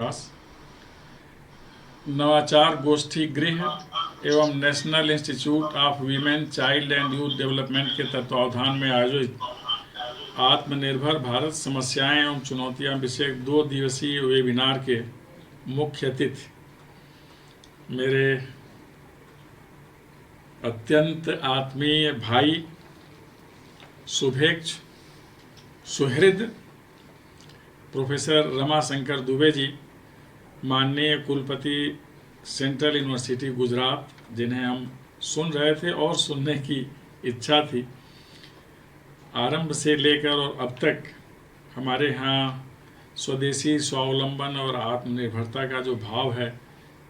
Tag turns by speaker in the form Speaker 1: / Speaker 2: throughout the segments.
Speaker 1: दास नवाचार गोष्ठी गृह एवं national institute of women child and youth development के तत्वावधान में आयोजित आत्मनिर्भर भारत समस्याएं एवं चुनौतियां विषय 2 दिवसीय वेबिनार के मुख्य अतिथि मेरे अत्यंत आत्मीय भाई शुभेच्छु सुहृद प्रोफेसर रमाशंकर दुबे जी, माननीय कुलपति सेंट्रल यूनिवर्सिटी गुजरात, जिन्हें हम सुन रहे थे और सुनने की इच्छा थी। आरंभ से लेकर और अब तक हमारे यहाँ स्वदेशी स्वावलंबन और आत्मनिर्भरता का जो भाव है,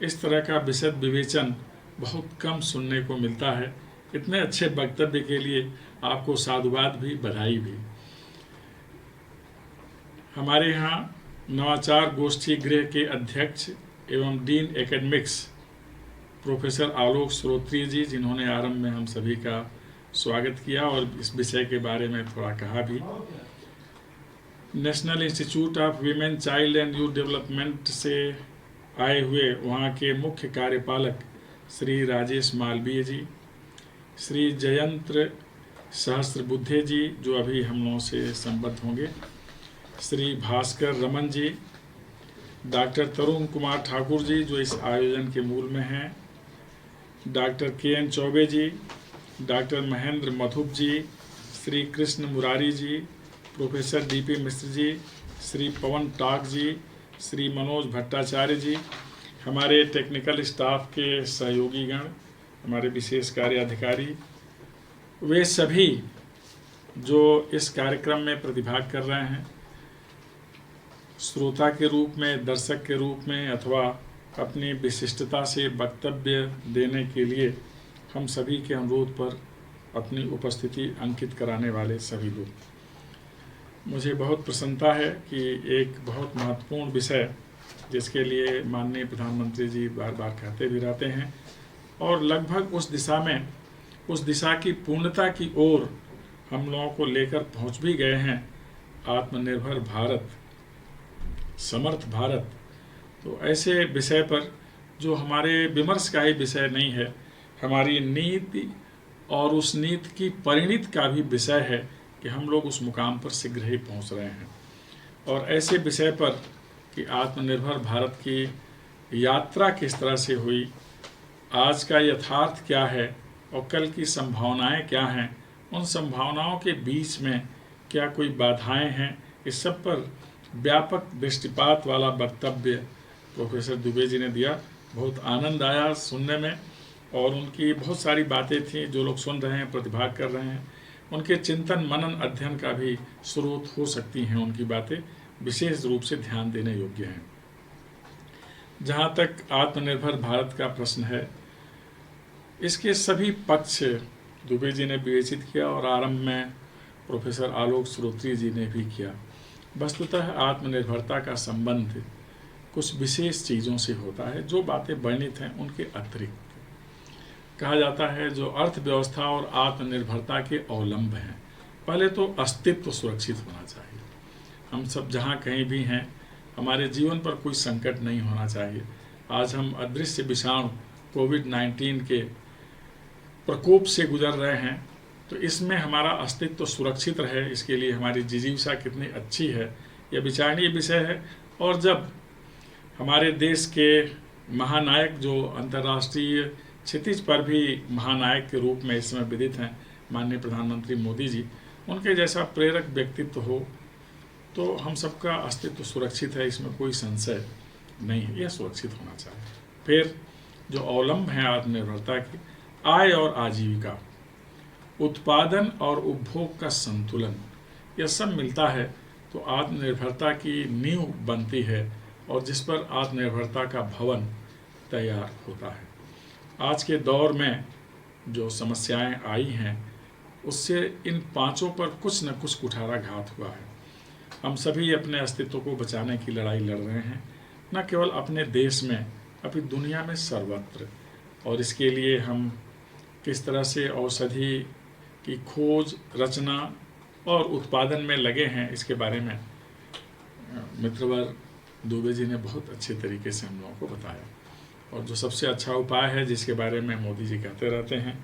Speaker 1: इस तरह का विशद विवेचन बहुत कम सुनने को मिलता है। इतने अच्छे वक्तव्य के लिए आपको साधुवाद भी, बधाई भी। हमारे यहाँ नवाचार गोष्ठी गृह के अध्यक्ष एवं डीन एकेडमिक्स प्रोफेसर आलोक श्रोत्री जी, जिन्होंने आरंभ में हम सभी का स्वागत किया और इस विषय के बारे में थोड़ा कहा भी। National institute of women child and youth development से आए हुए वहाँ के मुख्य कार्यपालक श्री राजेश मालवीय जी, श्री जयंत्र सहस्त्रबुद्धे जी, जो अभी हम लोगों से संबद्ध होंगे, श्री भास्कर रमन जी, डॉक्टर तरुण कुमार ठाकुर जी, जो इस आयोजन के मूल में हैं, डॉक्टर के.एन. चौबे जी, डॉक्टर महेंद्र मधुप जी, श्री कृष्ण मुरारी जी, प्रोफेसर डी.पी. मिश्र जी, श्री पवन टाक जी, श्री मनोज भट्टाचार्य जी, हमारे टेक्निकल स्टाफ के सहयोगीगण, हमारे विशेष कार्य अधिकारी, वे सभी जो इस कार्यक्रम में प्रतिभाग कर रहे हैं, श्रोता के रूप में, दर्शक के रूप में, अथवा अपनी विशिष्टता से वक्तव्य देने के लिए हम सभी के अनुरोध पर अपनी उपस्थिति अंकित कराने वाले सभी लोग, मुझे बहुत प्रसन्नता है कि एक बहुत महत्वपूर्ण विषय, जिसके लिए माननीय प्रधानमंत्री जी बार बार कहते भी रहते हैं और लगभग उस दिशा की पूर्णता की ओर हम लोगों को लेकर पहुंच भी गए हैं, आत्मनिर्भर भारत, समर्थ भारत। तो ऐसे विषय पर, जो हमारे विमर्श का ही विषय नहीं है, हमारी नीति और उस नीति की परिणति का भी विषय है कि हम लोग उस मुकाम पर शीघ्र ही पहुंच रहे हैं। और ऐसे विषय पर कि आत्मनिर्भर भारत की यात्रा किस तरह से हुई, आज का यथार्थ क्या है और कल की संभावनाएं क्या हैं, उन संभावनाओं के बीच में क्या कोई बाधाएं हैं, इस सब पर व्यापक दृष्टिपात वाला वक्तव्य प्रोफेसर दुबे जी ने दिया। बहुत आनंद आया सुनने में, और उनकी बहुत सारी बातें थीं, जो लोग सुन रहे हैं, प्रतिभाग कर रहे हैं, उनके चिंतन मनन अध्ययन का भी स्रोत हो सकती हैं। उनकी बातें विशेष रूप से ध्यान देने योग्य हैं। जहाँ तक आत्मनिर्भर भारत का प्रश्न है, इसके सभी पक्ष दुबे जी ने विवेचित किया और आरंभ में प्रोफेसर आलोक श्रोत्री जी ने भी किया। वस्तुतः आत्मनिर्भरता का संबंध कुछ विशेष चीज़ों से होता है, जो बातें वर्णित हैं उनके अतिरिक्त। कहा जाता है जो अर्थव्यवस्था और आत्मनिर्भरता के अवलंब हैं, पहले तो अस्तित्व सुरक्षित होना चाहिए। हम सब जहाँ कहीं भी हैं, हमारे जीवन पर कोई संकट नहीं होना चाहिए। आज हम अदृश्य विषाणु कोविड-19 के प्रकोप से गुजर रहे हैं, तो इसमें हमारा अस्तित्व सुरक्षित रहे, इसके लिए हमारी जिजीविका कितनी अच्छी है, यह विचारणीय विषय है। और जब हमारे देश के महानायक, जो अंतर्राष्ट्रीय क्षितिज पर भी महानायक के रूप में इस समय विदित हैं, माननीय प्रधानमंत्री मोदी जी, उनके जैसा प्रेरक व्यक्तित्व हो, तो हम सबका अस्तित्व सुरक्षित है, इसमें कोई संशय नहीं है, यह सुरक्षित होना चाहिए। फिर जो अवलंब हैं आत्मनिर्भरता की, आय और आजीविका, उत्पादन और उपभोग का संतुलन, यह सब मिलता है तो आत्मनिर्भरता की नींव बनती है, और जिस पर आत्मनिर्भरता का भवन तैयार होता है। आज के दौर में जो समस्याएं आई हैं, उससे इन पांचों पर कुछ न कुछ कुठाराघात हुआ है। हम सभी अपने अस्तित्व को बचाने की लड़ाई लड़ रहे हैं, न केवल अपने देश में, अभी दुनिया में सर्वत्र। और इसके लिए हम किस तरह से औषधि की खोज, रचना और उत्पादन में लगे हैं, इसके बारे में मित्रवर दुबे जी ने बहुत अच्छे तरीके से हम लोगों को बताया। और जो सबसे अच्छा उपाय है, जिसके बारे में मोदी जी कहते रहते हैं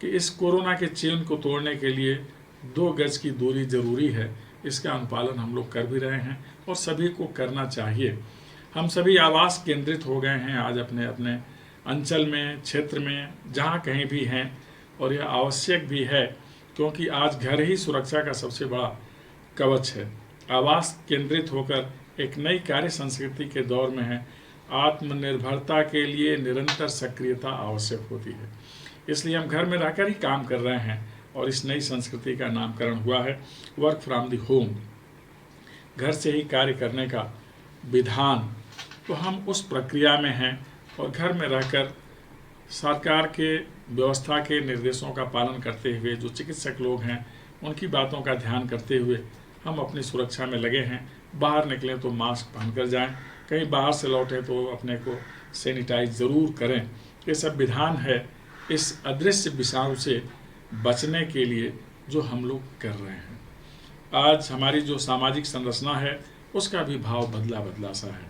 Speaker 1: कि इस कोरोना के चेन को तोड़ने के लिए 2 गज की दूरी जरूरी है, इसका अनुपालन हम लोग कर भी रहे हैं और सभी को करना चाहिए। हम सभी आवास केंद्रित हो गए हैं आज अपने अपने अंचल में, क्षेत्र में, जहाँ कहीं भी हैं, और यह आवश्यक भी है क्योंकि आज घर ही सुरक्षा का सबसे बड़ा कवच है। आवास केंद्रित होकर एक नई कार्य संस्कृति के दौर में है। आत्मनिर्भरता के लिए निरंतर सक्रियता आवश्यक होती है, इसलिए हम घर में रहकर ही काम कर रहे हैं और इस नई संस्कृति का नामकरण हुआ है वर्क फ्रॉम द होम, घर से ही कार्य करने का विधान। तो हम उस प्रक्रिया में हैं और घर में रहकर सरकार के व्यवस्था के निर्देशों का पालन करते हुए, जो चिकित्सक लोग हैं उनकी बातों का ध्यान करते हुए हम अपनी सुरक्षा में लगे हैं। बाहर निकलें तो मास्क पहनकर जाएं, कहीं बाहर से लौटें तो अपने को सैनिटाइज ज़रूर करें। ये सब विधान है इस अदृश्य विषाणु से बचने के लिए जो हम लोग कर रहे हैं। आज हमारी जो सामाजिक संरचना है उसका भी भाव बदला सा है।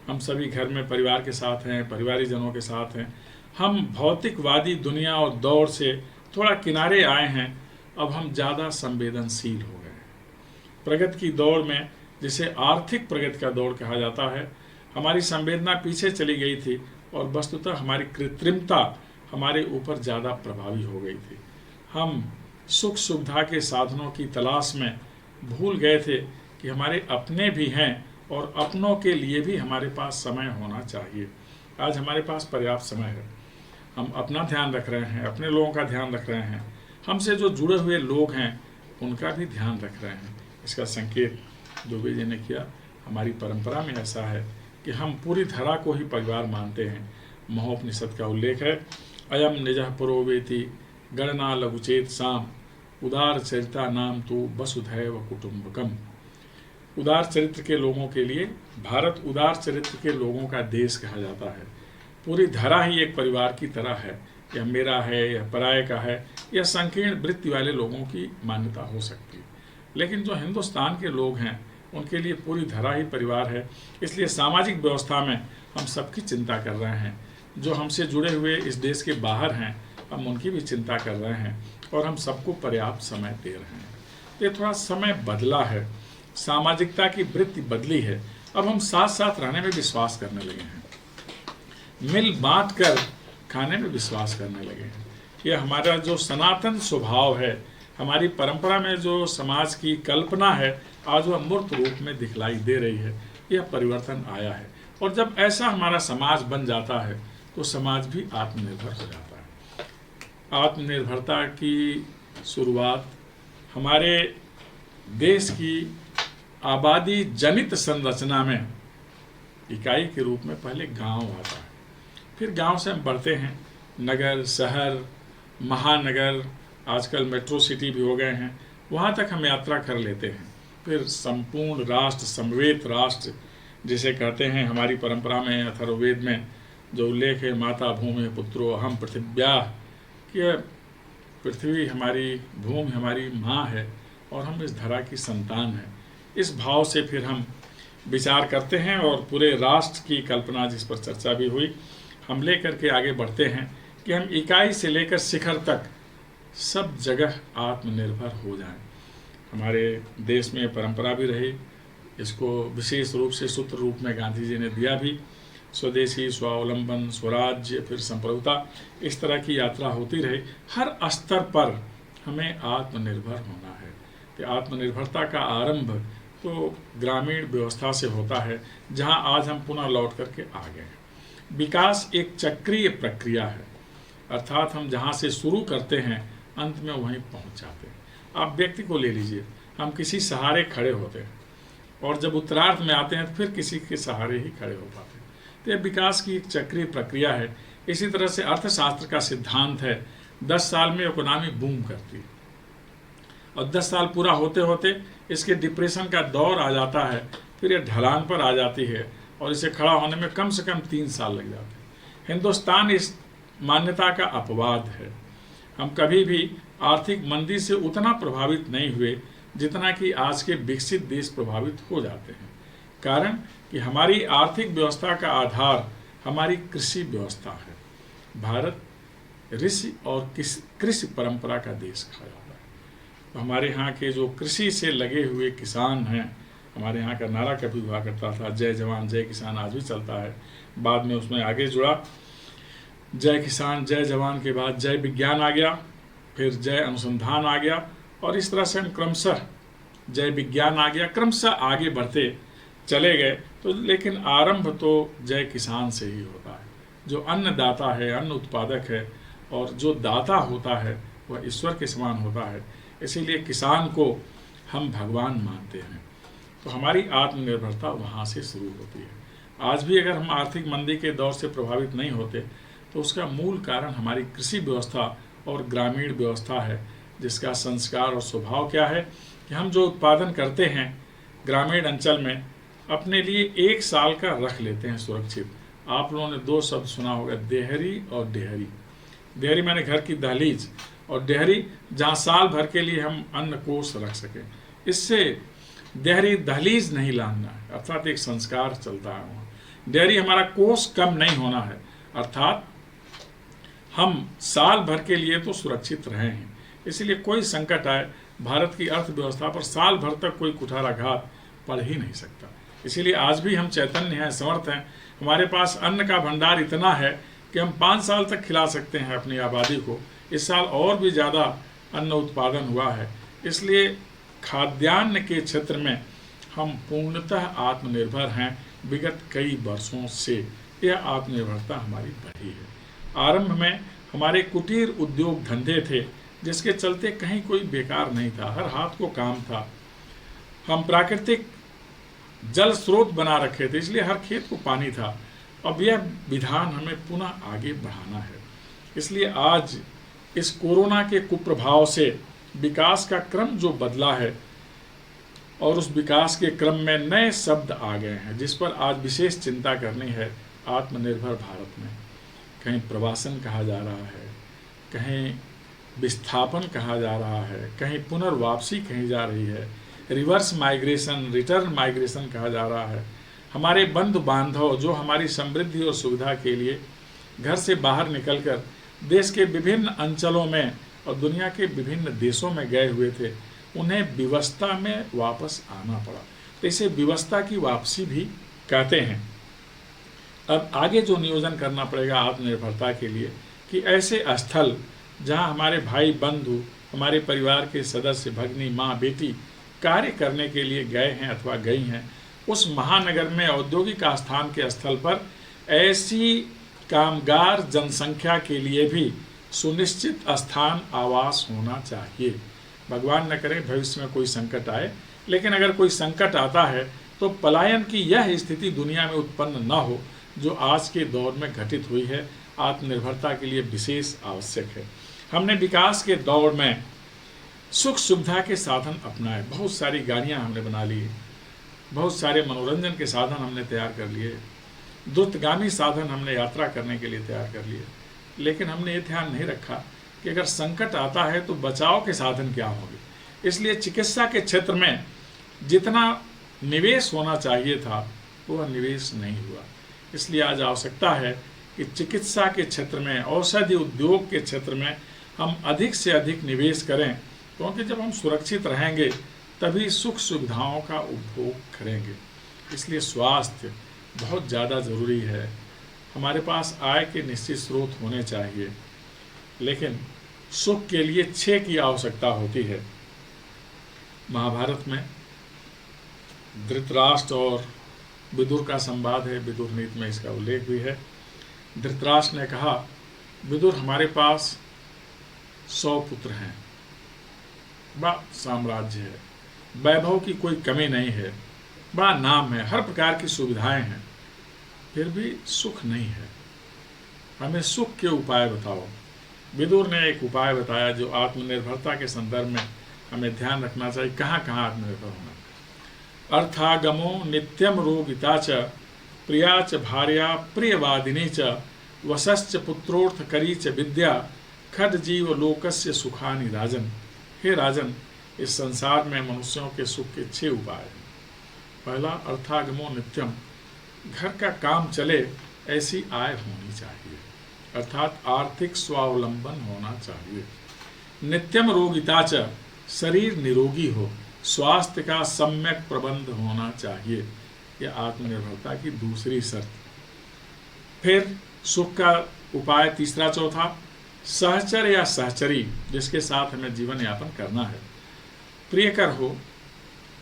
Speaker 1: हम सभी घर में परिवार के साथ हैं, परिवारी जनों के साथ हैं। हम भौतिकवादी दुनिया और दौड़ से थोड़ा किनारे आए हैं। अब हम ज़्यादा संवेदनशील हो गए हैं। प्रगति की दौड़ में, जिसे आर्थिक प्रगति का दौड़ कहा जाता है, हमारी संवेदना पीछे चली गई थी और वस्तुतः हमारी कृत्रिमता हमारे ऊपर ज़्यादा प्रभावी हो गई थी। हम सुख सुविधा के साधनों की तलाश में भूल गए थे कि हमारे अपने भी हैं और अपनों के लिए भी हमारे पास समय होना चाहिए। आज हमारे पास पर्याप्त समय है। हम अपना ध्यान रख रहे हैं, अपने लोगों का ध्यान रख रहे हैं, हमसे जो जुड़े हुए लोग हैं उनका भी ध्यान रख रहे हैं। इसका संकेत दुबे जी ने किया। हमारी परंपरा में ऐसा है कि हम पूरी धरा को ही परिवार मानते हैं। महोपनिषद का उल्लेख है, अयम निजः परो वेति गणना लघुचेत साम उदार चरिता नाम तो वसुधैव कुटुंबकम। उदार चरित्र के लोगों के लिए भारत उदार चरित्र के लोगों का देश कहा जाता है। पूरी धरा ही एक परिवार की तरह है। यह मेरा है, यह पराये का है, यह संकीर्ण वृत्ति वाले लोगों की मान्यता हो सकती है। लेकिन जो हिंदुस्तान के लोग हैं उनके लिए पूरी धरा ही परिवार है। इसलिए सामाजिक व्यवस्था में हम सबकी चिंता कर रहे हैं। जो हमसे जुड़े हुए इस देश के बाहर हैं हम उनकी भी चिंता कर रहे हैं और हम सबको पर्याप्त समय दे रहे हैं। ये थोड़ा समय बदला है, सामाजिकता की वृत्ति बदली है। अब हम साथ साथ रहने में विश्वास करने लगे हैं, मिल बांट कर खाने में विश्वास करने लगे हैं। यह हमारा जो सनातन स्वभाव है, हमारी परंपरा में जो समाज की कल्पना है, आज वह मूर्त रूप में दिखलाई दे रही है। यह परिवर्तन आया है और जब ऐसा हमारा समाज बन जाता है तो समाज भी आत्मनिर्भर हो जाता है। आत्मनिर्भरता की शुरुआत हमारे देश की आबादी जनित संरचना में इकाई के रूप में पहले गांव आता है, फिर गांव से हम बढ़ते हैं नगर, शहर, महानगर, आजकल मेट्रो सिटी भी हो गए हैं, वहाँ तक हम यात्रा कर लेते हैं। फिर संपूर्ण राष्ट्र, समवेत राष्ट्र जिसे कहते हैं, हमारी परंपरा में अथर्ववेद में जो उल्लेख है, माता भूमि पुत्रो अहम पृथिव्या, कि पृथ्वी हमारी, भूमि हमारी माँ है और हम इस धरा की संतान हैं। इस भाव से फिर हम विचार करते हैं और पूरे राष्ट्र की कल्पना, जिस पर चर्चा भी हुई, हम लेकर के आगे बढ़ते हैं कि हम इकाई से लेकर शिखर तक सब जगह आत्मनिर्भर हो जाएं। हमारे देश में परंपरा भी रही, इसको विशेष रूप से सूत्र रूप में गांधी जी ने दिया भी, स्वदेशी, स्वावलंबन, स्वराज्य, फिर संप्रभुता, इस तरह की यात्रा होती रही। हर स्तर पर हमें आत्मनिर्भर होना है। कि आत्मनिर्भरता का आरंभ तो ग्रामीण व्यवस्था से होता है, जहां आज हम पुनः लौट करके आ गए हैं। विकास एक चक्रीय प्रक्रिया है, अर्थात हम जहां से शुरू करते हैं अंत में वहीं पहुंच जाते हैं। आप व्यक्ति को ले लीजिए, हम किसी सहारे खड़े होते हैं और जब उत्तरार्ध में आते हैं तो फिर किसी के सहारे ही खड़े हो पाते हैं। तो यह विकास की एक चक्रीय प्रक्रिया है। इसी तरह से अर्थशास्त्र का सिद्धांत है, 10 साल में इकोनॉमी बूम करती है और 10 साल पूरा होते होते इसके डिप्रेशन का दौर आ जाता है, फिर यह ढलान पर आ जाती है और इसे खड़ा होने में कम से कम 3 साल लग जाते हैं। हिंदुस्तान इस मान्यता का अपवाद है। हम कभी भी आर्थिक मंदी से उतना प्रभावित नहीं हुए जितना कि आज के विकसित देश प्रभावित हो जाते हैं। कारण कि हमारी आर्थिक व्यवस्था का आधार हमारी कृषि व्यवस्था है। भारत ऋषि और कृषि परंपरा का देश कहा जाता है। तो हमारे यहाँ के जो कृषि से लगे हुए किसान हैं, हमारे यहाँ का नारा कभी हुआ करता था, जय जवान जय किसान, आज भी चलता है। बाद में उसमें आगे जुड़ा, जय किसान जय जवान के बाद जय विज्ञान आ गया, फिर जय अनुसंधान आ गया, और इस तरह से हम क्रमशः जय विज्ञान आ गया, क्रमशः आगे बढ़ते चले गए। तो लेकिन आरंभ तो जय किसान से ही होता है। जो अन्नदाता है, अन्न उत्पादक है, और जो दाता होता है वह ईश्वर के समान होता है। इसीलिए किसान को हम भगवान मानते हैं। तो हमारी आत्मनिर्भरता वहाँ से शुरू होती है। आज भी अगर हम आर्थिक मंदी के दौर से प्रभावित नहीं होते तो उसका मूल कारण हमारी कृषि व्यवस्था और ग्रामीण व्यवस्था है, जिसका संस्कार और स्वभाव क्या है कि हम जो उत्पादन करते हैं ग्रामीण अंचल में, अपने लिए 1 साल का रख लेते हैं सुरक्षित। आप लोगों ने 2 शब्द सुना होगा, देहरी और डेहरी। डेहरी माने घर की दहलीज, और डेहरी जहाँ साल भर के लिए हम अन्न कोष रख सकें। इससे डेहरी दहलीज नहीं लाना है, अर्थात एक संस्कार चलता है वहाँ। डेहरी हमारा कोष कम नहीं होना है, अर्थात हम साल भर के लिए तो सुरक्षित रहे हैं। इसलिए कोई संकट आए, भारत की अर्थव्यवस्था पर साल भर तक कोई कुठाराघात पड़ ही नहीं सकता। इसीलिए आज भी हम चैतन्य हैं, समर्थ हैं। हमारे पास अन्न का भंडार इतना है कि हम 5 साल तक खिला सकते हैं अपनी आबादी को। इस साल और भी ज़्यादा अन्न उत्पादन हुआ है। इसलिए खाद्यान्न के क्षेत्र में हम पूर्णतः आत्मनिर्भर हैं। विगत कई वर्षों से यह आत्मनिर्भरता हमारी बढ़ी है। आरंभ में हमारे कुटीर उद्योग धंधे थे, जिसके चलते कहीं कोई बेकार नहीं था, हर हाथ को काम था। हम प्राकृतिक जल स्रोत बना रखे थे, इसलिए हर खेत को पानी था। अब यह विधान हमें पुनः आगे बढ़ाना है। इसलिए आज इस कोरोना के कुप्रभाव से विकास का क्रम जो बदला है, और उस विकास के क्रम में नए शब्द आ गए हैं, जिस पर आज विशेष चिंता करनी है। आत्मनिर्भर भारत में कहीं प्रवासन कहा जा रहा है, कहीं विस्थापन कहा जा रहा है, कहीं पुनर्वापसी कही जा रही है, रिवर्स माइग्रेशन, रिटर्न माइग्रेशन कहा जा रहा है। हमारे बंधु बांधव जो हमारी समृद्धि और सुविधा के लिए घर से बाहर निकलकर देश के विभिन्न अंचलों में और दुनिया के विभिन्न देशों में गए हुए थे, उन्हें विवस्था में वापस आना पड़ा। तो इसे विवस्था की वापसी भी कहते हैं। अब आगे जो नियोजन करना पड़ेगा आत्मनिर्भरता के लिए कि ऐसे स्थल जहां हमारे भाई बंधु, हमारे परिवार के सदस्य, भगिनी, माँ, बेटी कार्य करने के लिए गए हैं अथवा गई हैं, उस महानगर में औद्योगिक आस्थान के स्थल पर ऐसी कामगार जनसंख्या के लिए भी सुनिश्चित स्थान आवास होना चाहिए। भगवान न करे भविष्य में कोई संकट आए, लेकिन अगर कोई संकट आता है तो पलायन की यह स्थिति दुनिया में उत्पन्न न हो जो आज के दौर में घटित हुई है। आत्मनिर्भरता के लिए विशेष आवश्यक है। हमने विकास के दौर में सुख सुविधा के साधन अपनाए, बहुत सारी गाड़ियां हमने बना ली, बहुत सारे मनोरंजन के साधन हमने तैयार कर लिए, द्रुतगामी साधन हमने यात्रा करने के लिए तैयार कर लिए, लेकिन हमने ये ध्यान नहीं रखा कि अगर संकट आता है तो बचाव के साधन क्या होंगे। इसलिए चिकित्सा के क्षेत्र में जितना निवेश होना चाहिए था वह निवेश नहीं हुआ। इसलिए आज आवश्यकता है कि चिकित्सा के क्षेत्र में, औषधि उद्योग के क्षेत्र में हम अधिक से अधिक निवेश करें, क्योंकि जब हम सुरक्षित रहेंगे तभी सुख सुविधाओं का उपभोग करेंगे। इसलिए स्वास्थ्य बहुत ज़्यादा ज़रूरी है। हमारे पास आय के निश्चित स्रोत होने चाहिए, लेकिन सुख के लिए 6 की आवश्यकता होती है। महाभारत में धृतराष्ट्र और विदुर का संवाद है, विदुर नीति में इसका उल्लेख भी है। धृतराष्ट्र ने कहा, विदुर हमारे पास 100 पुत्र हैं, बड़ा साम्राज्य है, वैभव की कोई कमी नहीं है, बड़ा नाम है, हर प्रकार की सुविधाएं हैं, फिर भी सुख नहीं है, हमें सुख के उपाय बताओ। विदुर ने एक उपाय बताया जो आत्मनिर्भरता के संदर्भ में हमें ध्यान रखना चाहिए। कहाँ कहाँ आत्मनिर्भर होना। अर्थागमो नित्यम रोगिता च प्रिया च भार्या प्रियवादिनी च वशश्च पुत्रोर्थ करी च विद्या खड जीव लोकस्य सुखानि राजन। हे राजन, इस संसार में मनुष्यों के सुख के 6 उपाय हैं। पहला अर्थागमो नित्यम, घर का काम चले ऐसी आय होनी चाहिए, अर्थात आर्थिक स्वावलंबन होना चाहिए। नित्यम रोगिता च, शरीर निरोगी हो, स्वास्थ्य का सम्यक प्रबंध होना चाहिए। यह आत्मनिर्भरता की दूसरी शर्त। फिर सुख का उपाय तीसरा चौथा, सहचर या सहचरी जिसके साथ हमें जीवन यापन करना है, प्रियकर हो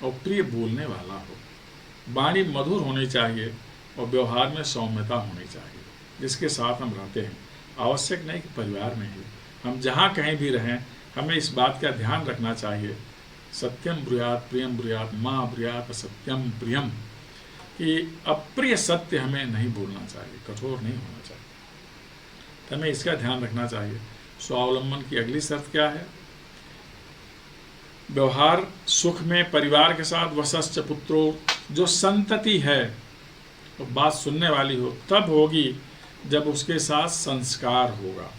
Speaker 1: और प्रिय बोलने वाला हो, वाणी मधुर होनी चाहिए और व्यवहार में सौम्यता होनी चाहिए, जिसके साथ हम रहते हैं। आवश्यक नहीं कि परिवार में ही, हम जहाँ कहीं भी रहें हमें इस बात का ध्यान रखना चाहिए, सत्यम ब्रूयात प्रियम ब्रूयात माँ ब्रूयात सत्यम प्रियम, कि अप्रिय सत्य हमें नहीं बोलना चाहिए, कठोर नहीं होना चाहिए। तो हमें इसका ध्यान रखना चाहिए। स्वावलंबन की अगली शर्त क्या है? व्यवहार सुख में परिवार के साथ, वसश्च पुत्रो, जो संतति है तो बात सुनने वाली हो तब होगी जब उसके साथ संस्कार होगा।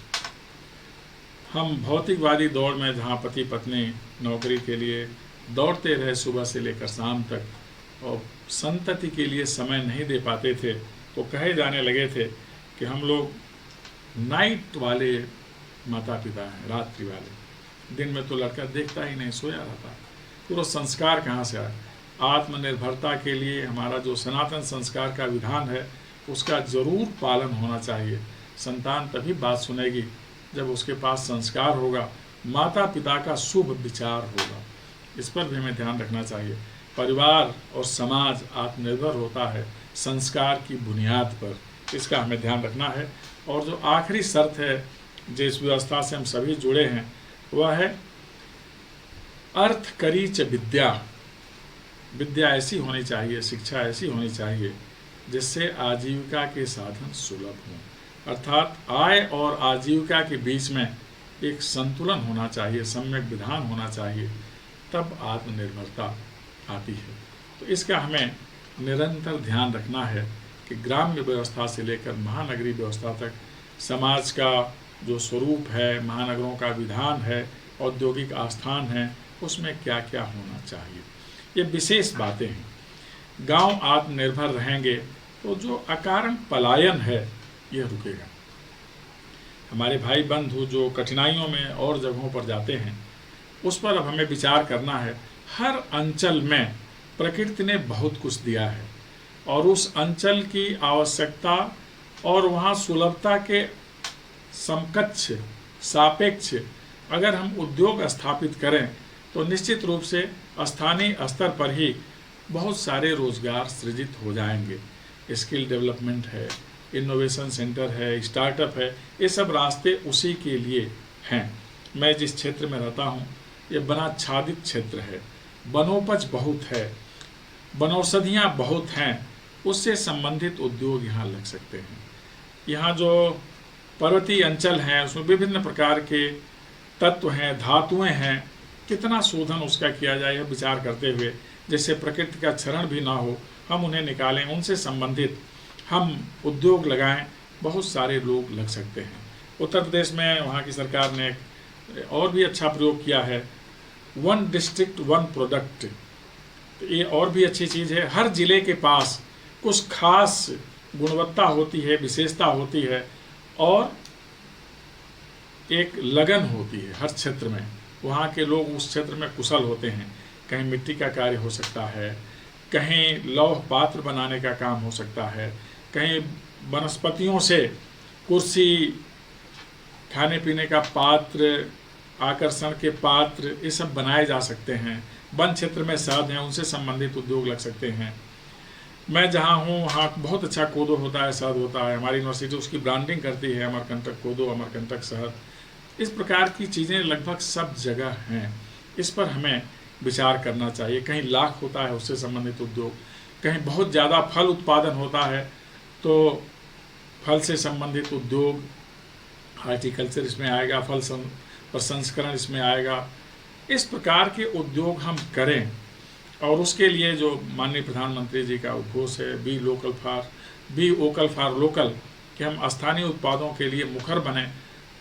Speaker 1: हम भौतिकवादी दौड़ में जहाँ पति पत्नी नौकरी के लिए दौड़ते रहे सुबह से लेकर शाम तक और संतति के लिए समय नहीं दे पाते थे, तो कहे जाने लगे थे कि हम लोग नाइट वाले माता पिता हैं, रात्रि वाले। दिन में तो लड़का देखता ही नहीं, सोया रहता। फिर वो संस्कार कहाँ से आए? आत्मनिर्भरता के लिए हमारा जो सनातन संस्कार का विधान है उसका जरूर पालन होना चाहिए। संतान तभी बात सुनेगी जब उसके पास संस्कार होगा, माता पिता का शुभ विचार होगा। इस पर भी हमें ध्यान रखना चाहिए। परिवार और समाज आत्मनिर्भर होता है संस्कार की बुनियाद पर, इसका हमें ध्यान रखना है। और जो आखिरी शर्त है जिस व्यवस्था से हम सभी जुड़े हैं वह है अर्थ करी च विद्या। विद्या ऐसी होनी चाहिए, शिक्षा ऐसी होनी चाहिए जिससे आजीविका के साधन सुलभ हों, अर्थात आय और आजीविका के बीच में एक संतुलन होना चाहिए, सम्यक विधान होना चाहिए, तब आत्मनिर्भरता आती है। तो इसका हमें निरंतर ध्यान रखना है कि ग्राम्य व्यवस्था से लेकर महानगरीय व्यवस्था तक समाज का जो स्वरूप है, महानगरों का विधान है, औद्योगिक आस्थान है, उसमें क्या क्या होना चाहिए, ये विशेष बातें हैं। गांव आत्मनिर्भर रहेंगे तो जो अकारण पलायन है ये रुकेगा। हमारे भाई बंधु जो कठिनाइयों में और जगहों पर जाते हैं उस पर अब हमें विचार करना है। हर अंचल में प्रकृति ने बहुत कुछ दिया है और उस अंचल की आवश्यकता और वहाँ सुलभता के समकक्ष सापेक्ष अगर हम उद्योग स्थापित करें तो निश्चित रूप से स्थानीय स्तर पर ही बहुत सारे रोजगार सृजित हो जाएंगे। स्किल डेवलपमेंट है, इनोवेशन सेंटर है, स्टार्टअप है, ये सब रास्ते उसी के लिए हैं। मैं जिस क्षेत्र में रहता हूँ ये वनाच्छादित क्षेत्र है, वनोपज बहुत है, वनौषधियाँ बहुत हैं, उससे संबंधित उद्योग यहाँ लग सकते हैं। यहाँ जो पर्वतीय अंचल हैं उसमें विभिन्न प्रकार के तत्व हैं, धातुएं हैं, कितना शोधन उसका किया जाए विचार करते हुए, जैसे प्रकृति का क्षरण भी ना हो, हम उन्हें निकालें, उनसे संबंधित हम उद्योग लगाएं, बहुत सारे लोग लग सकते हैं। उत्तर प्रदेश में वहाँ की सरकार ने और भी अच्छा प्रयोग किया है, 1 डिस्ट्रिक्ट 1 प्रोडक्ट। तो ये और भी अच्छी चीज़ है। हर जिले के पास कुछ खास गुणवत्ता होती है, विशेषता होती है और एक लगन होती है हर क्षेत्र में। वहाँ के लोग उस क्षेत्र में कुशल होते हैं। कहीं मिट्टी का कार्य हो सकता है, कहीं लौह पात्र बनाने का काम हो सकता है, कहीं वनस्पतियों से कुर्सी, खाने पीने का पात्र, आकर्षण के पात्र, ये सब बनाए जा सकते हैं। वन क्षेत्र में शहद हैं, उनसे संबंधित उद्योग लग सकते हैं। मैं जहाँ हूँ वहाँ बहुत अच्छा कोदो होता है, शहद होता है। हमारी यूनिवर्सिटी उसकी ब्रांडिंग करती है, अमरकंटक कोदो, अमरकंटक शहद। इस प्रकार की चीज़ें लगभग सब जगह हैं। इस पर हमें विचार करना चाहिए। कहीं लाख होता है उससे संबंधित उद्योग, कहीं बहुत ज़्यादा फल उत्पादन होता है तो फल से संबंधित उद्योग, हार्टिकल्चर इसमें आएगा, फल प्रसंस्करण इसमें आएगा। इस प्रकार के उद्योग हम करें और उसके लिए जो माननीय प्रधानमंत्री जी का उद्घोष है, बी वोकल फॉर लोकल, कि हम स्थानीय उत्पादों के लिए मुखर बने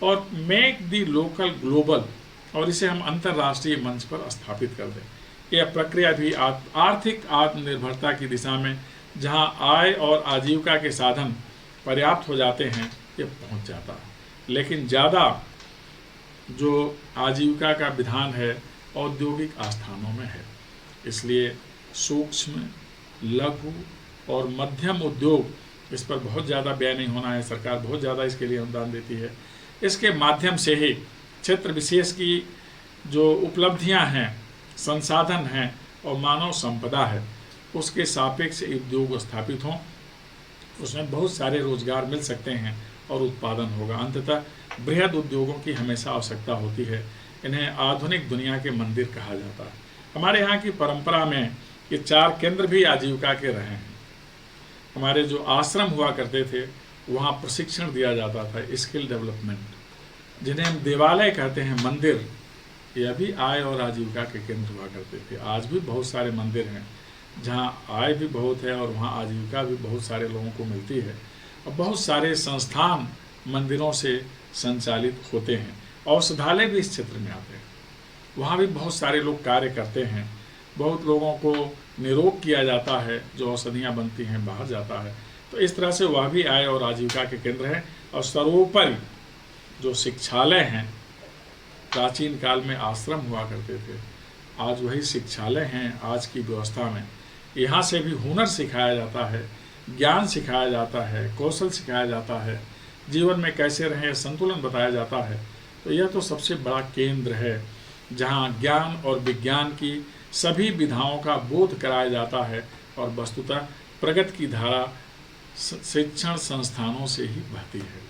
Speaker 1: और मेक दी लोकल ग्लोबल, और इसे हम अंतर्राष्ट्रीय मंच पर स्थापित कर दें। यह प्रक्रिया भी आर्थिक आत्मनिर्भरता की दिशा में, जहां आय और आजीविका के साधन पर्याप्त हो जाते हैं, ये पहुंच जाता है। लेकिन ज़्यादा जो आजीविका का विधान है औद्योगिक आस्थानों में है। इसलिए सूक्ष्म, लघु और मध्यम उद्योग, इस पर बहुत ज़्यादा व्यय नहीं होना है। सरकार बहुत ज़्यादा इसके लिए अनुदान देती है। इसके माध्यम से ही क्षेत्र विशेष की जो उपलब्धियां हैं, संसाधन हैं और मानव संपदा है, उसके सापेक्ष उद्योग स्थापित हों, उसमें बहुत सारे रोजगार मिल सकते हैं और उत्पादन होगा। अंततः बृहद उद्योगों की हमेशा आवश्यकता होती है। इन्हें आधुनिक दुनिया के मंदिर कहा जाता है। हमारे यहाँ की परंपरा में ये 4 केंद्र भी आजीविका के रहे हैं। हमारे जो आश्रम हुआ करते थे, वहाँ प्रशिक्षण दिया जाता था, स्किल डेवलपमेंट, जिन्हें हम देवालय कहते हैं, मंदिर, यह भी आय और आजीविका के केंद्र हुआ करते थे। आज भी बहुत सारे मंदिर हैं जहाँ आय भी बहुत है और वहाँ आजीविका भी बहुत सारे लोगों को मिलती है। और बहुत सारे संस्थान मंदिरों से संचालित होते हैं। औषधालय भी इस क्षेत्र में आते हैं, वहाँ भी बहुत सारे लोग कार्य करते हैं। बहुत लोगों को निरोग किया जाता है, जो औषधियाँ बनती हैं बाहर जाता है। तो इस तरह से वह भी आय और आजीविका के केंद्र हैं। और सर्वोपरि जो शिक्षालय हैं, प्राचीन काल में आश्रम हुआ करते थे, आज वही शिक्षालय हैं आज की व्यवस्था में। यहाँ से भी हुनर सिखाया जाता है, ज्ञान सिखाया जाता है, कौशल सिखाया जाता है, जीवन में कैसे रहें संतुलन बताया जाता है। तो यह तो सबसे बड़ा केंद्र है जहाँ ज्ञान और विज्ञान की सभी विधाओं का बोध कराया जाता है और वस्तुतः प्रगति की धारा शिक्षण संस्थानों से ही बहती है।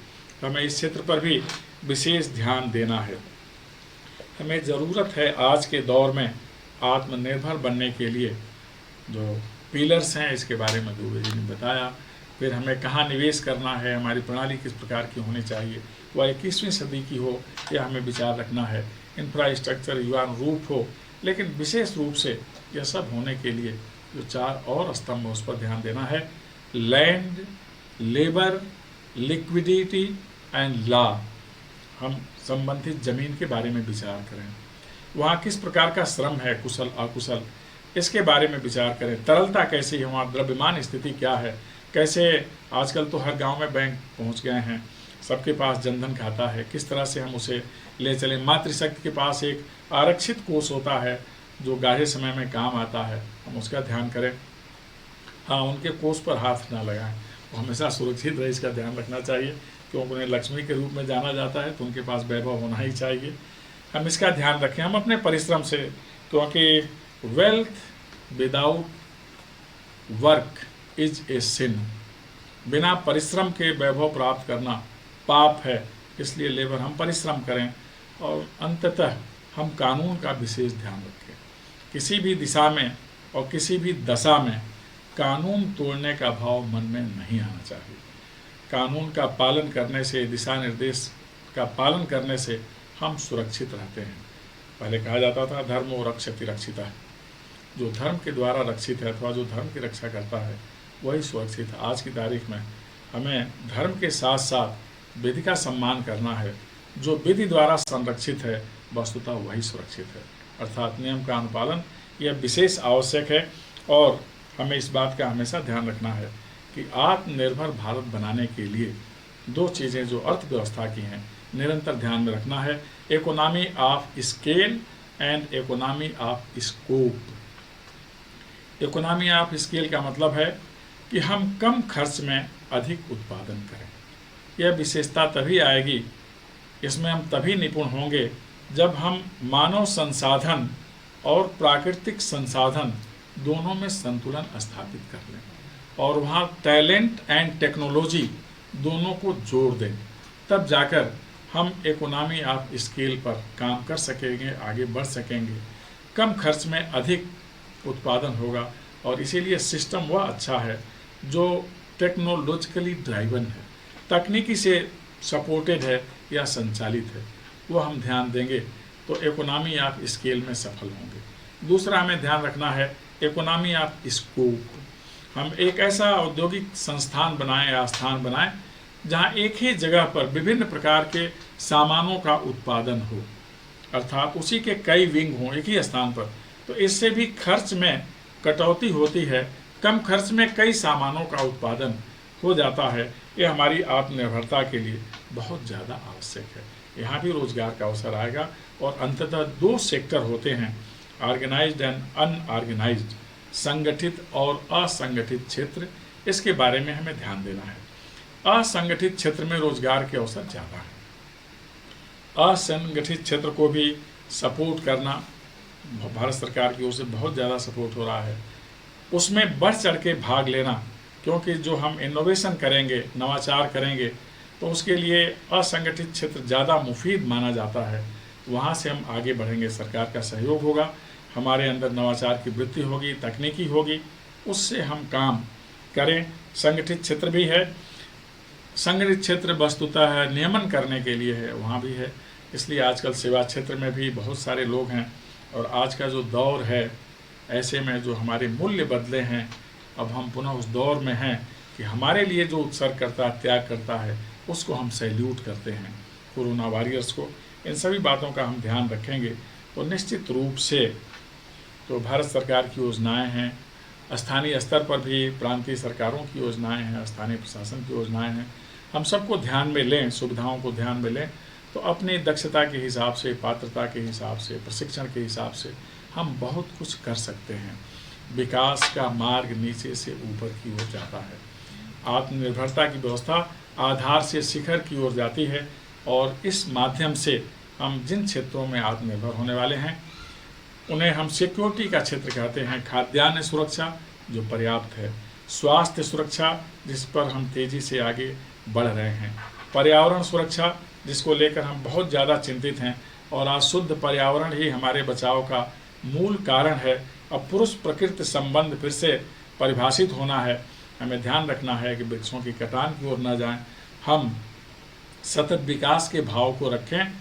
Speaker 1: हमें इस क्षेत्र पर भी विशेष ध्यान देना है। हमें ज़रूरत है आज के दौर में आत्मनिर्भर बनने के लिए। जो पिलर्स हैं इसके बारे में दुबे जी ने बताया। फिर हमें कहाँ निवेश करना है, हमारी प्रणाली किस प्रकार की होनी चाहिए, वह 21वीं सदी की हो, यह हमें विचार रखना है। इंफ्रास्ट्रक्चर युवान रूप हो, लेकिन विशेष रूप से यह सब होने के लिए जो 4 और स्तंभ उस पर ध्यान देना है। Land, labour, liquidity and law. हम संबंधित जमीन के बारे में विचार करें, वहाँ किस प्रकार का श्रम है, कुशल अकुशल, इसके बारे में विचार करें। तरलता कैसी है वहाँ, द्रव्यमान स्थिति क्या है, कैसे आजकल तो हर गांव में बैंक पहुँच गए हैं, सबके पास जनधन खाता है, किस तरह से हम उसे ले चलें। मातृशक्ति के पास एक आरक्षित कोष होता है जो गाढ़े समय में काम आता है, हम उसका ध्यान करें। हाँ, उनके कोष पर हाथ ना लगाएं, वो हमेशा सुरक्षित रहे, इसका ध्यान रखना चाहिए, क्योंकि उन्हें लक्ष्मी के रूप में जाना जाता है, तो उनके पास वैभव होना ही चाहिए। हम इसका ध्यान रखें। हम अपने परिश्रम से, क्योंकि wealth without work is a sin, बिना परिश्रम के वैभव प्राप्त करना पाप है। इसलिए लेबर हम परिश्रम करें और अंततः हम कानून का विशेष ध्यान रखें। किसी भी दिशा में और किसी भी दशा में कानून तोड़ने का भाव मन में नहीं आना चाहिए। कानून का पालन करने से, दिशा निर्देश का पालन करने से हम सुरक्षित रहते हैं। पहले कहा जाता था धर्मो रक्षति रक्षिता, जो धर्म के द्वारा रक्षित है अथवा जो धर्म की रक्षा करता है वही सुरक्षित है। आज की तारीख में हमें धर्म के साथ साथ विधि का सम्मान करना है। जो विधि द्वारा संरक्षित है वस्तुतः वही सुरक्षित है, अर्थात नियम का अनुपालन यह विशेष आवश्यक है। और हमें इस बात का हमेशा ध्यान रखना है कि आत्मनिर्भर भारत बनाने के लिए 2 चीज़ें जो अर्थव्यवस्था की हैं निरंतर ध्यान में रखना है। Economy of scale and economy of scope. Economy of scale का मतलब है कि हम कम खर्च में अधिक उत्पादन करें। यह विशेषता तभी आएगी, इसमें हम तभी निपुण होंगे जब हम मानव संसाधन और प्राकृतिक संसाधन दोनों में संतुलन स्थापित कर लें और वहाँ टैलेंट एंड टेक्नोलॉजी दोनों को जोड़ दें। तब जाकर हम इकोनॉमी ऑफ स्केल पर काम कर सकेंगे, आगे बढ़ सकेंगे। कम खर्च में अधिक उत्पादन होगा और इसीलिए सिस्टम वह अच्छा है जो टेक्नोलॉजिकली ड्राइवन है, तकनीकी से सपोर्टेड है या संचालित है। वो हम ध्यान देंगे तो इकोनॉमी ऑफ स्केल में सफल होंगे। दूसरा हमें ध्यान रखना है इकोनॉमी ऑफ स्कोप। हम एक ऐसा औद्योगिक संस्थान बनाएं या स्थान बनाएं जहां एक ही जगह पर विभिन्न प्रकार के सामानों का उत्पादन हो, अर्थात उसी के कई विंग हों एक ही स्थान पर। तो इससे भी खर्च में कटौती होती है, कम खर्च में कई सामानों का उत्पादन हो जाता है। ये हमारी आत्मनिर्भरता के लिए बहुत ज़्यादा आवश्यक है। यहाँ भी रोजगार का अवसर आएगा। और अंततः दो सेक्टर होते हैं, ऑर्गेनाइज्ड एंड अनऑर्गेनाइज्ड, संगठित और असंगठित क्षेत्र। इसके बारे में हमें ध्यान देना है। असंगठित क्षेत्र में रोजगार के अवसर ज़्यादा है। असंगठित क्षेत्र को भी सपोर्ट करना भारत सरकार की ओर से बहुत ज़्यादा सपोर्ट हो रहा है। उसमें बढ़ चढ़ के भाग लेना, क्योंकि जो हम इनोवेशन करेंगे, नवाचार करेंगे, तो उसके लिए असंगठित क्षेत्र ज़्यादा मुफीद माना जाता है। वहाँ से हम आगे बढ़ेंगे, सरकार का सहयोग होगा, हमारे अंदर नवाचार की वृत्ति होगी, तकनीकी होगी, उससे हम काम करें। संगठित क्षेत्र भी है, संगठित क्षेत्र वस्तुतः है नियमन करने के लिए है, वहाँ भी है। इसलिए आजकल सेवा क्षेत्र में भी बहुत सारे लोग हैं। और आज का जो दौर है, ऐसे में जो हमारे मूल्य बदले हैं, अब हम पुनः उस दौर में हैं कि हमारे लिए जो उत्सर्ग करता है, त्याग करता है, उसको हम सैल्यूट करते हैं, कोरोना वॉरियर्स को। इन सभी बातों का हम ध्यान रखेंगे तो निश्चित रूप से तो भारत सरकार की योजनाएं हैं, स्थानीय स्तर पर भी प्रांतीय सरकारों की योजनाएं हैं, स्थानीय प्रशासन की योजनाएं हैं, हम सबको ध्यान में लें, सुविधाओं को ध्यान में लें, तो अपनी दक्षता के हिसाब से, पात्रता के हिसाब से, प्रशिक्षण के हिसाब से हम बहुत कुछ कर सकते हैं। विकास का मार्ग नीचे से ऊपर की ओर जाता है। आत्मनिर्भरता की व्यवस्था आधार से शिखर की ओर जाती है। और इस माध्यम से हम जिन क्षेत्रों में आत्मनिर्भर होने वाले हैं, उन्हें हम सिक्योरिटी का क्षेत्र कहते हैं। खाद्यान्न सुरक्षा जो पर्याप्त है, स्वास्थ्य सुरक्षा जिस पर हम तेज़ी से आगे बढ़ रहे हैं, पर्यावरण सुरक्षा जिसको लेकर हम बहुत ज़्यादा चिंतित हैं, और आज शुद्ध पर्यावरण ही हमारे बचाव का मूल कारण है। अब पुरुष प्रकृति संबंध फिर से परिभाषित होना है। हमें ध्यान रखना है कि वृक्षों की कटान की ओर न जाएं, हम सतत विकास के भाव को रखें,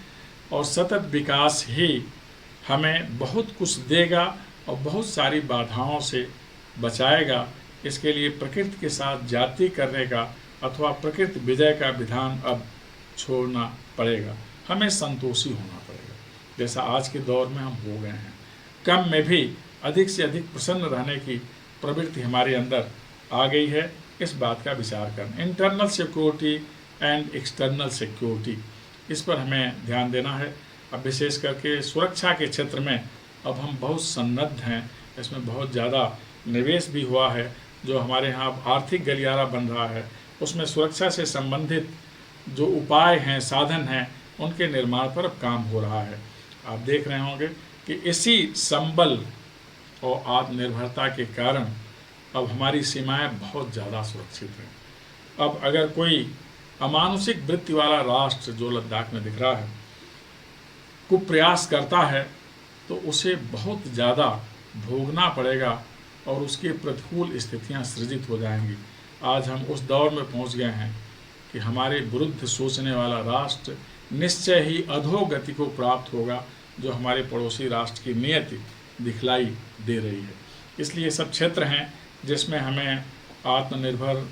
Speaker 1: और सतत विकास ही हमें बहुत कुछ देगा और बहुत सारी बाधाओं से बचाएगा। इसके लिए प्रकृति के साथ जाति करने का अथवा प्रकृति विजय का विधान अब छोड़ना पड़ेगा, हमें संतोषी होना पड़ेगा, जैसा आज के दौर में हम हो गए हैं। कम में भी अधिक से अधिक प्रसन्न रहने की प्रवृत्ति हमारे अंदर आ गई है। इस बात का विचार करना, internal security and external security, इस पर हमें ध्यान देना है। अब विशेष करके सुरक्षा के क्षेत्र में अब हम बहुत सन्नद्ध हैं, इसमें बहुत ज़्यादा निवेश भी हुआ है। जो हमारे यहाँ आर्थिक गलियारा बन रहा है, उसमें सुरक्षा से संबंधित जो उपाय हैं, साधन हैं, उनके निर्माण पर अब काम हो रहा है। आप देख रहे होंगे कि इसी संबल और आत्मनिर्भरता के कारण अब हमारी सीमाएं बहुत ज़्यादा सुरक्षित हैं। अब अगर कोई अमानुषिक वृत्ति वाला राष्ट्र जो लद्दाख में दिख रहा है को प्रयास करता है, तो उसे बहुत ज़्यादा भोगना पड़ेगा और उसकी प्रतिकूल स्थितियां सृजित हो जाएंगी। आज हम उस दौर में पहुंच गए हैं कि हमारे विरुद्ध सोचने वाला राष्ट्र निश्चय ही अधोगति को प्राप्त होगा, जो हमारे पड़ोसी राष्ट्र की नियति दिखलाई दे रही है। इसलिए सब क्षेत्र हैं जिसमें हमें आत्मनिर्भर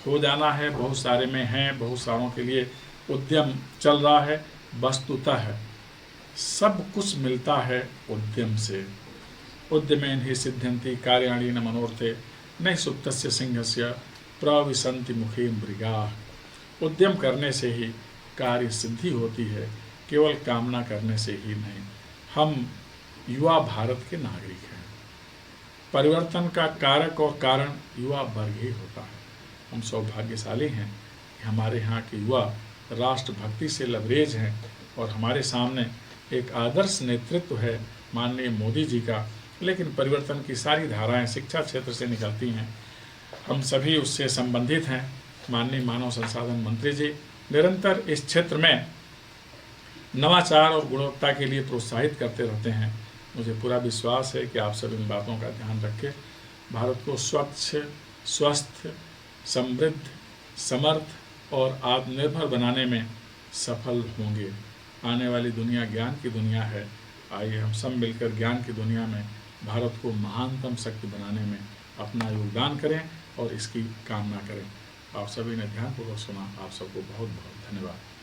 Speaker 1: हो जाना है। बहुत सारे में हैं, बहुत सारों के लिए उद्यम चल रहा है। वस्तुतः सब कुछ मिलता है उद्यम से। उद्यमेन ही सिद्ध्यन्ति कार्याणि न मनोरथे न सुप्तस्य सिंहस्य प्रविशन्ति मुखे मृगाः। उद्यम करने से ही कार्य सिद्धि होती है, केवल कामना करने से ही नहीं। हम युवा भारत के नागरिक हैं। परिवर्तन का कारक और कारण युवा वर्ग ही होता है। हम सौभाग्यशाली हैं कि हमारे यहाँ के युवा राष्ट्रभक्ति से लबरेज हैं और हमारे सामने एक आदर्श नेतृत्व है माननीय मोदी जी का। लेकिन परिवर्तन की सारी धाराएं शिक्षा क्षेत्र से निकलती हैं, हम सभी उससे संबंधित हैं। माननीय मानव संसाधन मंत्री जी निरंतर इस क्षेत्र में नवाचार और गुणवत्ता के लिए प्रोत्साहित करते रहते हैं। मुझे पूरा विश्वास है कि आप सब इन बातों का ध्यान रखें, भारत को स्वच्छ, स्वस्थ, समृद्ध, समर्थ और आत्मनिर्भर बनाने में सफल होंगे। आने वाली दुनिया ज्ञान की दुनिया है। आइए हम सब मिलकर ज्ञान की दुनिया में भारत को महानतम शक्ति बनाने में अपना योगदान करें और इसकी कामना करें। आप सभी ने ध्यानपूर्वक सुना, आप सबको बहुत बहुत धन्यवाद।